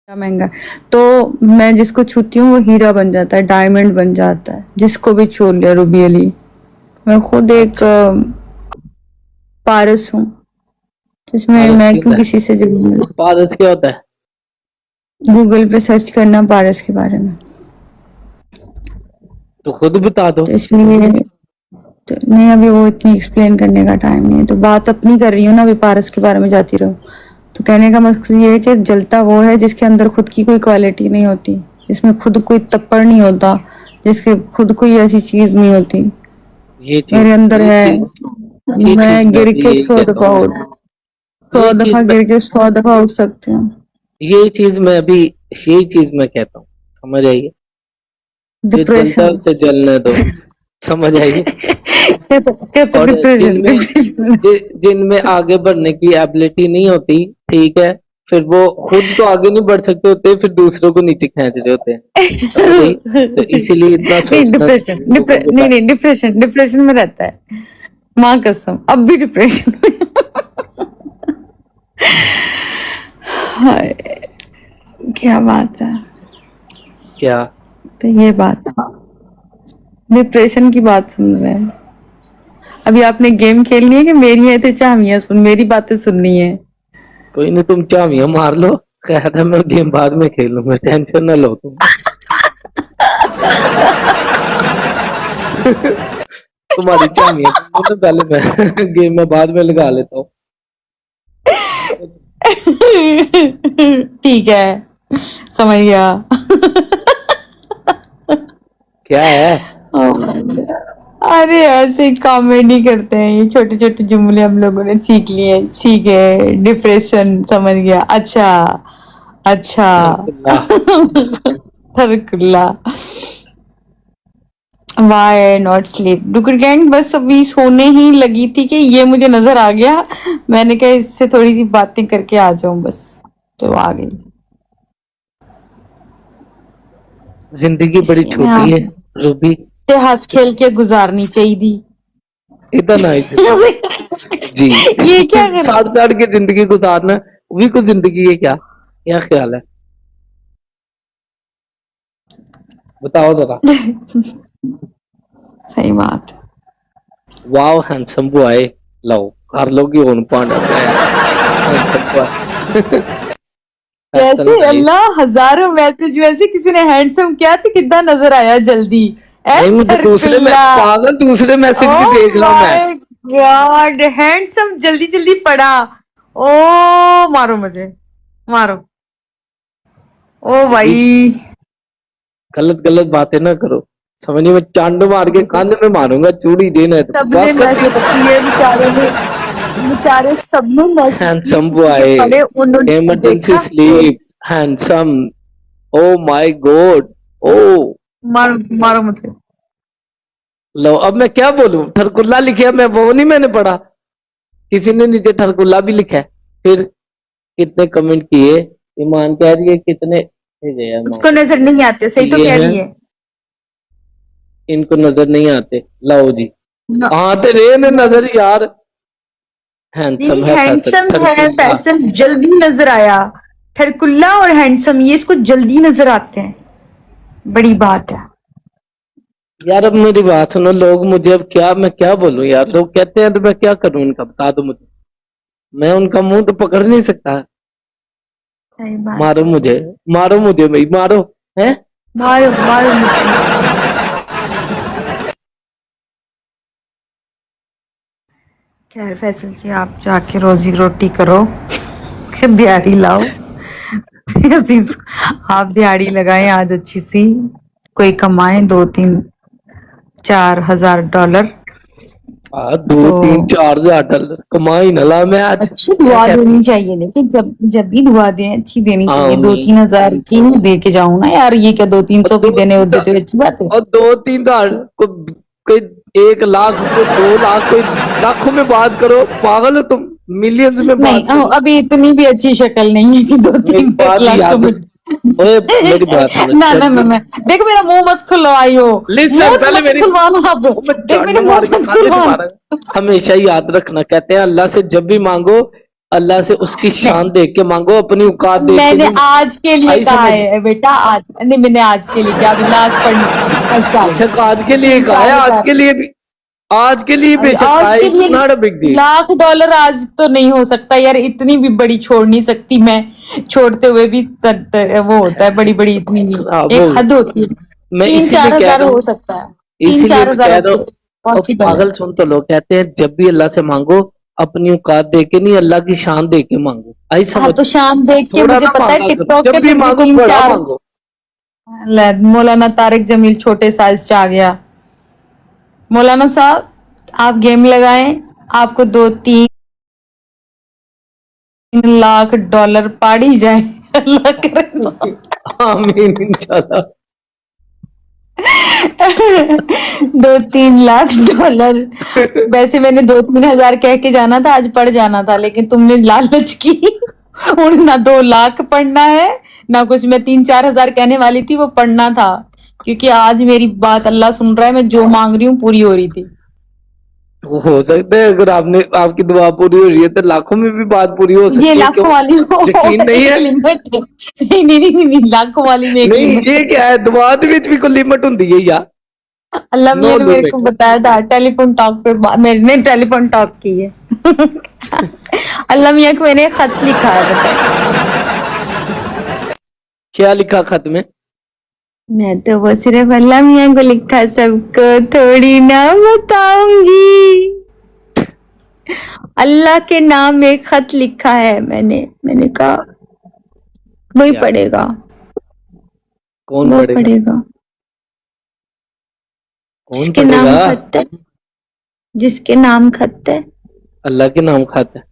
महंगा है। तो मैं जिसको छूती हूँ वो हीरा बन जाता है, डायमंड बन जाता है, जिसको भी छू लिया। रूबी अली, मैं खुद एक अच्छा पारस हूँ, जिसमें पारस मैं क्या क्यों होता किसी से जलूंगी। है? पारस क्या होता है? गूगल पे सर्च करना पारस के बारे में। तो खुद बता दो। तो इसलिए तो नहीं, अभी वो इतनी एक्सप्लेन करने का टाइम नहीं है, तो बात अपनी कर रही हूँ ना, अभी पारस के बारे में जाती रहूँ। तो कहने का मकसद ये है कि जलता वो है जिसके अंदर खुद की कोई क्वालिटी नहीं होती, जिसमें खुद कोई तप्पड़ नहीं होता, जिसके खुद कोई ऐसी चीज नहीं होती। ये चीज मेरे अंदर ये है। चीज ये चीज मैं मैं गिर भी के यही 100 कहता दफा हूँ। उठ ये 100 दफा चीज मैं गिर के 100 दफा उठ सकते हैं। ये चीज मैं भी यही चीज मैं कहता हूँ। समझ आइए? जो जलता है डिप्रेशन। उसे जलने दो। समझ आइए? कहते और डिप्रेशन जिनमें डिप्रेशन। जिनमें आगे बढ़ने की एबिलिटी नहीं होती, ठीक है, फिर वो खुद तो आगे नहीं बढ़ सकते होते, फिर दूसरों को नीचे खींच रहे होते हैं। समझ आई? तो इसीलिए इतना नहीं, सोचना डिप्रेशन चाहिए लोगों के नहीं बारे नहीं, डिप्रेशन डिप्रेशन में रहता है, माँ कसम, अब भी डिप्रेशन में। हाय, क्या बात है। में। क्या? तो ये बात है, डिप्रेशन की बात सुन रहे हैं। अभी आपने गेम खेलनी है कि मेरी है तो चामियां सुन, मेरी बातें सुननी है। कोई नहीं, तुम चाबियां मार लो। कह रहा मैं गेम बाद में खेलूंगा, टेंशन ना लो तुम। तुम्हारी चाबियां तुम दो ना, पहले मैं गेम में बाद में लगा लेता हूँ। ठीक है, समझ गया। क्या है? अरे ऐसे कॉमेडी करते हैं, ये छोटे छोटे जुमले हम लोगों ने सीख लिए। ठीक है, डिप्रेशन समझ गया। अच्छा अच्छा। थरकुल्ला। थरकुल्ला। वाई नॉट स्लीप डुकर गैंग, बस अभी सोने ही लगी थी कि ये मुझे नजर आ गया। मैंने कहा इससे थोड़ी सी बातें करके आ जाऊं बस, तो आ गई। जिंदगी बड़ी इसलिए मैं छोटी आप है रूबी। हंस खेल के गुजारनी चाहिए थी। इतना ही जिंदगी जी। ये क्या कर। साड़ साड़ के जिंदगी गुजारना भी कुछ जिंदगी है क्या? क्या ख्याल है? बताओ जरा। सही बात है। Wow handsome boy. लो कर लोगी ਹੁਣ ਭਾਂਡਾ ਪਿਆ हैंडसम बॉय। कैसे हैंडसम नाइस। अल्लाह, हजारों मैसेज में से किसी ने हैंडसम किया तो कितना नजर आया जल्दी। ए नहीं मुझे दूसरे में थरकुल्ला। पागल दूसरे मैसेज भी ओह देख रहा हूं मैं। माय गॉड, हैंडसम जल्दी जल्दी पड़ा। ओ मारो मुझे, मारो। ओ रूबी भाई। गलत गलत बातें ना करो। समझिए मैं चांड मार के कान में मारूंगा चूड़ी देना है तो सबने बस कर दिया मैसेज तुम। किए बेचारे ने, बेचारे सबने मैसेज किए, हैंडसम किसी के बॉय। पढ़े उन्होंने इमरजेंसी देखा तो। Sleep. Handsome. Oh my God. ओ मारो मारो मुझे। लो अब मैं क्या बोलूं? ठरकुल्ला लिखा मैं वो नहीं मैंने पढ़ा। किसी ने नीचे ठरकुल्ला भी लिखा है। फिर कितने कमेंट किए? ईमान कह रही है कितने भेजे यार उसको माशाल्लाह। नजर नहीं आते, सही तो ये कह हैं, रही है। इनको नजर नहीं आते। लाओ जी। न- आते रहे ने न- नजर यार। नहीं, हैंडसम है फैसल हैंडसम है ठरकुल्ला। फैसल, जल्दी नजर आया। ठरकुल्ला और हैंडसम ये इसको जल्दी नजर आते हैं, बड़ी बात है। यार अब मेरी बात सुनो, लोग मुझे अब क्या मैं क्या बोलूं यार? लोग कहते हैं तो मैं क्या करूं उनका? बता दो मुझे। मैं उनका मुंह तो पकड़ नहीं सकता। सही बात मारो है। मुझे। मारो मुझे भाई मारो। हैं? मारो मारो मुझे। खैर फैसल जी, आप जाके रोजी रोटी करो, दिहाड़ी लाओ। अजीज, आप दिहाड़ी लगाएं आज अच्छी सी, कोई कमाए 2-3-4 हज़ार डॉलर। दो तो तीन चार हजार डॉलर कमाई न ला मैं आज। अच्छी क्या दुआ कहती? देनी चाहिए, देखिए जब जब भी दुआ दें अच्छी देनी चाहिए। दो आमीन। तीन हजार की नहीं दे के जाऊं ना यार, ये क्या 200-300 की दो देने तीन होते तो अच्छी बात है। और दो तीन हजार कोई 1 लाख कोई 2 लाख कोई लाखों में बात करो। पागल हो तुम? मिलियंस में नहीं, बात करो। अभी इतनी भी अच्छी शक्ल नहीं है कि दो मेरी तीन एक बात लाख तो याद। मिल। ओए मेरी बात सुनो ना ना जब ना भी। ना, देख मेरा मुंह मत खुलवाइयो। लिसन मुंह पहले मत मेरी। खुलवाना अब। मैं देख चांड मेरे मुंह मार के मत कांधे नहीं खुलवाना। मारा। हमेशा याद रखना, कहते हैं अल्लाह से जब भी मांगो अल्लाह से उसकी शान देख के मांगो, अपनी औकात देख के मैंने नहीं। आज के लिए आई कहा समझ? है बेटा, आज नहीं, मैंने आज के लिए क्या, अभी लाख बेशक आज के लिए कहा है, आज के लिए भी, आज के लिए बेशक आज कहा है, के इट्स लिए नॉट अ बिग डील। $1,00,000 आज तो नहीं हो सकता यार, इतनी भी बड़ी छोड़ नहीं सकती मैं, छोड़ते हुए भी वो होता है बड़ी बड़ी, इतनी भी खराब एक हो हद होती है। मैं 3-4 इसीलिए कह हजार रहा हो हूँ, सकता है, 3-4 इसीलिए मैं हजार कह रहा हूँ। और पॉसिबल है। पागल सुन तो लोग कहते हैं जब भी अल्लाह से मांगो अपनी औकात दे के नहीं, अल्लाह की शान दे के मांगो। आई हाँ समझ? तो शाम देख के थोड़ा मुझे ना पता है मांगा करो, टिकटॉक जब के भी पे भी मांगो बड़ा 3-4 मांगो। मौलाना तारिक जमील छोटे साइज से आ गया। मौलाना साहब आप गेम लगाएं, आपको $2-3 लाख पाड़ ही जाए अल्लाह करे तो। आमीन इंशाल्लाह। $2-3 लाख। वैसे मैंने 2-3 हजार कह के जाना था, आज पढ़ जाना था, लेकिन तुमने लालच की और ना 2 लाख पढ़ना है ना कुछ। मैं 3-4 हजार कहने वाली थी, वो पढ़ना था, क्योंकि आज मेरी बात अल्लाह सुन रहा है, मैं जो मांग रही हूँ पूरी हो रही थी। तो हो सकता है अगर आपने आपकी दुआ पूरी हो रही है तो लाखों में भी बात पूरी हो ये सकती है, क्यों लाखों वाली यकीन नहीं एक है? लिमिट है। नहीं नहीं नहीं नहीं, लाखों वाली में एक नहीं लिमिट ये है। क्या है, दुआ दे विच भी कोई लिमिट हुंदी है या अल्लाह नो मियां ने मेरे को लिमिट? बताया था, टेलीफोन टॉक पे मैंने टेलीफोन टॉक की है। अल्लाह मियां को मैंने एक खत लिखा है, बताओ। क्या लिखा खत में? मैं तो वो सिर्फ अल्लाह मियां को लिखा, सबको थोड़ी ना बताऊंगी। अल्लाह के नाम में एक खत लिखा है मैंने कहा वही क्या पढ़ेगा, कौन वो पढ़ेगा? पढ़ेगा कौन जिसके पढ़ेगा? नाम खत है, जिसके नाम खत है, अल्लाह के नाम खत है।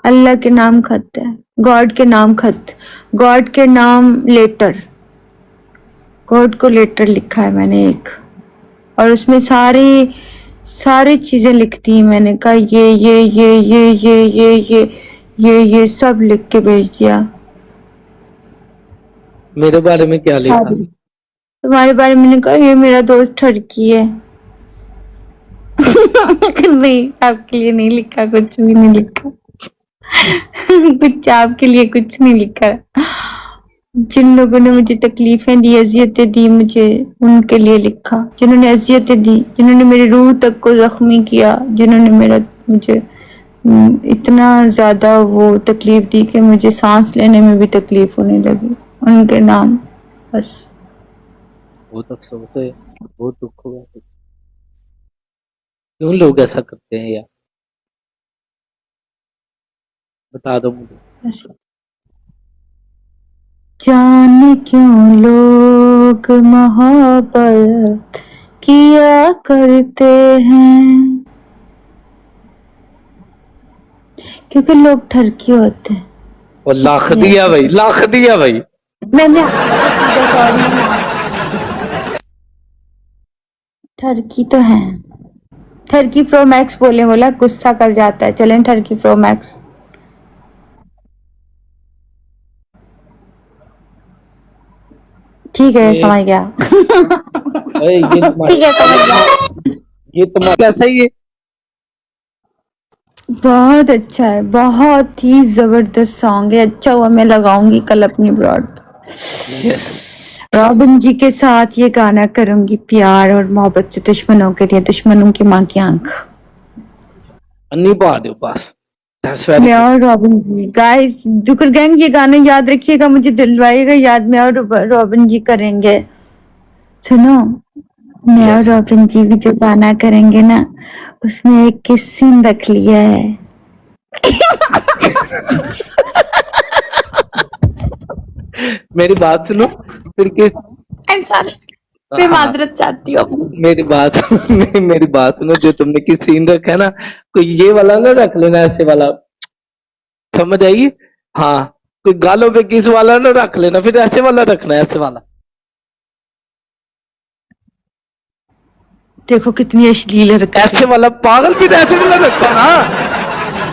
अल्लाह के नाम खत है, गॉड के नाम खत, गॉड के नाम लेटर, गॉड को लेटर लिखा है मैंने एक, और उसमें सारी सारी चीजें लिखती हैं। मैंने कहा ये सब लिख के भेज दिया। मेरे बारे में क्या लिखा? सारी तुम्हारे बारे में। मैंने कहा ये मेरा दोस्त ठरकी है। नहीं आपके लिए नहीं लिखा, कुछ भी नहीं लिखा। कुछ आपके लिए कुछ नहीं लिखा। जिन लोगों ने मुझे तकलीफें दी, अजियतें दी मुझे, उनके लिए लिखा। जिन्होंने अजियतें दी, जिन्होंने मेरी रूह तक को जख्मी किया, जिन्होंने मुझे इतना ज्यादा वो तकलीफ दी कि मुझे सांस लेने में भी तकलीफ होने लगी, उनके नाम बस। बहुत अफसोस है, बहुत दुख हुआ। क्यों लोग ऐसा करते हैं यार, बता दो मुझे। बस जाने क्यों लोग मोहब्बत किया करते हैं, क्योंकि लोग ठरकी होते हैं। और लाख दिया भाई, लाख दिया भाई। मैंने ठरकी तो है, ठरकी प्रो मैक्स बोले, बोला गुस्सा कर जाता है। चलें ठरकी प्रो मैक्स। ठीक है समझ गया। ये ठीक है समझ गया। ये तुम्हारा कैसा ही है? बहुत अच्छा है, बहुत ही जबरदस्त सॉन्ग है। अच्छा हुआ मैं लगाऊंगी कल अपनी ब्रॉड यस रॉबिन जी के साथ ये गाना करूंगी, प्यार और मोहब्बत से दुश्मनों के लिए, दुश्मनों की मां की आंख। अन्नी पा दो बस। मैं और रॉबिन जी, गाइस दुकर गैंग, ये गाना याद रखिएगा, मुझे दिलवाइएगा याद। मैं और रॉबिन जी करेंगे, सुनो। मैं और रॉबिन जी भी जो गाना करेंगे ना, उसमें एक किस सीन रख लिया है। मेरी बात सुनो फिर किस। मैं माजरत चाहती हूँ। मेरी बात सुनो, जो तुमने किस सीन रखा है ना, कोई ये वाला ना रख लेना, ऐसे वाला, समझ आई? हाँ, कोई गालों पे किस वाला ना रख लेना, फिर ऐसे वाला रखना है, ऐसे वाला। देखो कितनी अश्लील हरकत है। ऐसे वाला पागल, फिर ऐसे वाला रखो ना।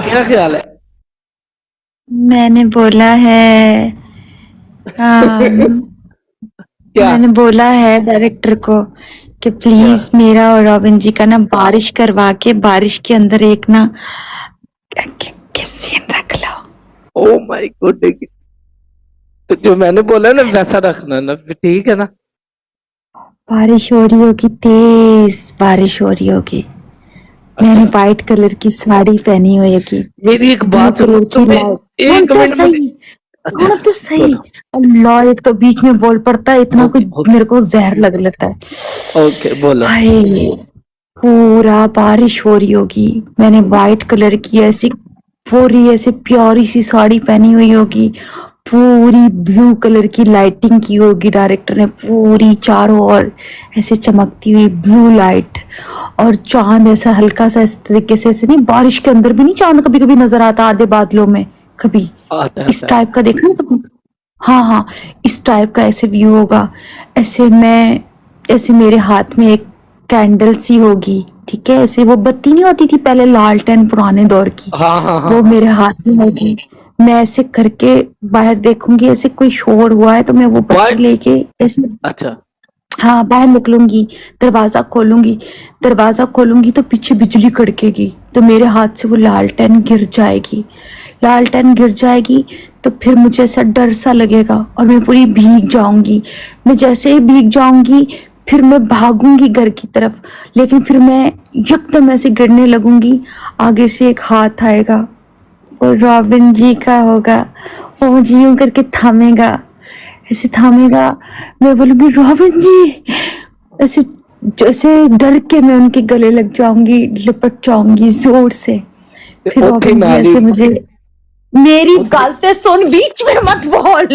क्या ख्याल है? मैंने बोला है क्या? मैंने बोला है डायरेक्टर को कि प्लीज मेरा और रॉबिन जी का ना बारिश करवा के, बारिश के अंदर एक ना के सीन रख लो। ओ माय गॉड, तो जो मैंने बोला ना वैसा रखना ना, फिर ठीक है ना। बारिश हो रही होगी, तेज बारिश हो रही होगी। मैंने अच्छा, व्हाइट कलर की साड़ी पहनी हुई होगी, मेरी एक ब्लू बात सुनो कलर की तुम्हें, लाइट। सुन एक तो मिनट मुझे। सही, अच्छा, सुन तो सही। बोलो। अल्लाह, एक तो बीच में बोल पड़ता है, इतना ओके कुछ ओके मेरे को जहर लग लेता है। ओके, बोलो। हाय, पूरा बारिश हो रही होगी। मैंने व्हाइट कलर की ऐसी पूरी ऐसे प्यारी सी साड़ी पहनी हुई होगी, पूरी ब्लू कलर की लाइटिंग की होगी डायरेक्टर ने, पूरी चारों ओर ऐसे चमकती हुई ब्लू लाइट। और चांद ऐसा हल्का सा इस तरीके से, ऐसे नहीं, बारिश के अंदर भी नहीं चांद कभी कभी नजर आता आधे बादलों में, कभी आता इस आता है। टाइप का देखना कभी। हाँ हाँ, इस टाइप का ऐसे व्यू होगा। ऐसे मैं, ऐसे मेरे हाथ में एक कैंडल सी होगी, ठीक है, ऐसे वो बत्ती नहीं होती थी पहले लालटेन पुराने दौर की, हाँ हाँ हाँ वो हाँ। मेरे हाथ में होगी। मैं ऐसे करके बाहर देखूंगी, ऐसे कोई शोर हुआ है तो मैं वो बत्ती वाइट। लेके ऐसे, अच्छा। हाँ, बाहर निकलूंगी, दरवाजा खोलूंगी। दरवाजा खोलूंगी तो पीछे बिजली कड़केगी, तो मेरे हाथ से वो लालटेन गिर जाएगी। लालटेन गिर जाएगी तो फिर मुझे ऐसा डर सा लगेगा और मैं पूरी भीग जाऊंगी। मैं जैसे ही भीग जाऊंगी, फिर मैं भागूंगी घर की तरफ, लेकिन फिर मैं यकदम ऐसे गिरने लगूंगी। आगे से एक हाथ आएगा, वो रॉबिन जी का होगा। वो मुझे यूं करके थामेगा, ऐसे थामेगा। मैं बोलूंगी रॉबिन जी, ऐसे जैसे डर के मैं उनके गले लग जाऊंगी, लिपट जाऊंगी जोर से। फिर ओथे रॉबिन जी नाली। ऐसे मुझे, मेरी ओथे। बातें सुन, बीच में मत बोल,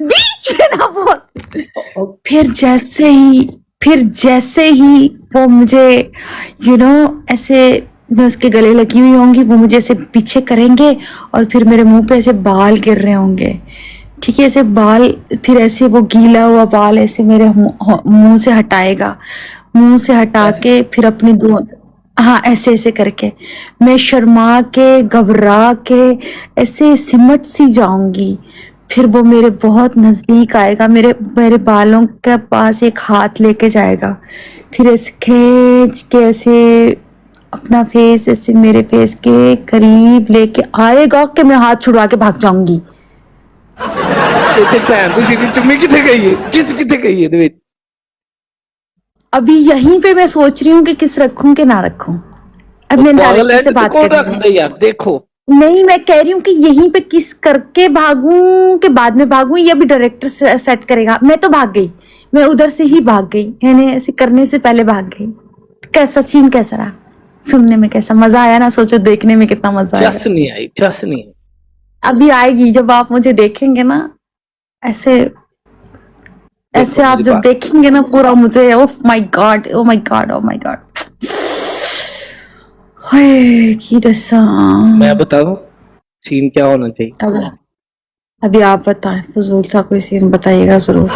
बीच में ना बोल। फिर जैसे ही, फिर जैसे ही वो मुझे, ऐसे, मैं उसके गले लगी हुई होंगी, वो मुझे ऐसे पीछे करेंगे और फिर मेरे मुंह पे ऐसे बाल गिर रहे होंगे, ठीक है, ऐसे बाल। फिर ऐसे वो गीला हुआ बाल ऐसे मेरे मुंह से हटाएगा, मुंह से हटा ऐसे। के फिर अपनी दो, हाँ, ऐसे ऐसे करके मैं शर्मा के, घबरा के, ऐसे सिमट सी जाऊंगी। फिर वो मेरे बहुत नजदीक आएगा, मेरे मेरे बालों के पास एक हाथ लेके जाएगा, फिर ऐसे खींच के ऐसे अपना फेस ऐसे मेरे फेस के करीब लेके आएगा कि मैं हाथ छुड़वा के भाग जाऊंगी। ते भैन दी तेरी चुम्मी किथे गई है, किस किथे गई है दे विच? अभी यहीं पे मैं सोच रही हूँ कि किस रखूं कि ना रखूं। अब मैं पागल डायरेक्टर है से तो बात कौन कर रही रख हूँ। दे यार, देखो। नहीं, मैं कह रही हूँ कि यहीं पे किस करके भागूं कि बाद में भागूं, या भी डायरेक्टर सेट करेगा। मैं तो भाग गई, मैं उधर से ही भाग गई, मैंने ऐसे करने से पहले भाग गई। कैसा सीन, कैसा रहा, सुनने में कैसा मजा आया ना, सोचो देखने में कितना मजा आएगा। चस नहीं आई, चस नहीं आई। अभी आएगी जब आप मुझे देखेंगे ना, ऐसे, देखो ऐसे आप मेरी जब बात। देखेंगे ना पूरा मुझे, oh my God, oh my God, oh my God. हाय की दसा। मैं बताऊं सीन क्या होना चाहिए? अब अभी आप बताएं, फजूल सा कोई सीन बताइएगा जरूर।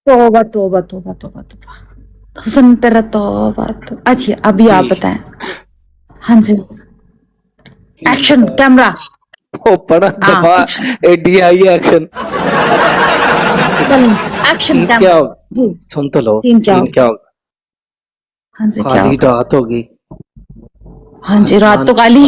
तौबा तौबा तौबा तौबा तौबा, हुस्न तेरा तौबा तो। अच्छा, अभी जी। आप बताएं। हाँ जी, सीन एक्शन बताओ। कैमरा। ओ बड़ा हाँ, दफा एक्शन, एडी आई एक्शन। चलिए, एक्शन सीन क्या कैमरा। होगा? जी, सुन तो लो, सीन क्या सीन क्या होगा? होगा? हाँ जी, क्या काली होगा? रात होगी, हाँ जी, रात आसमान तो काली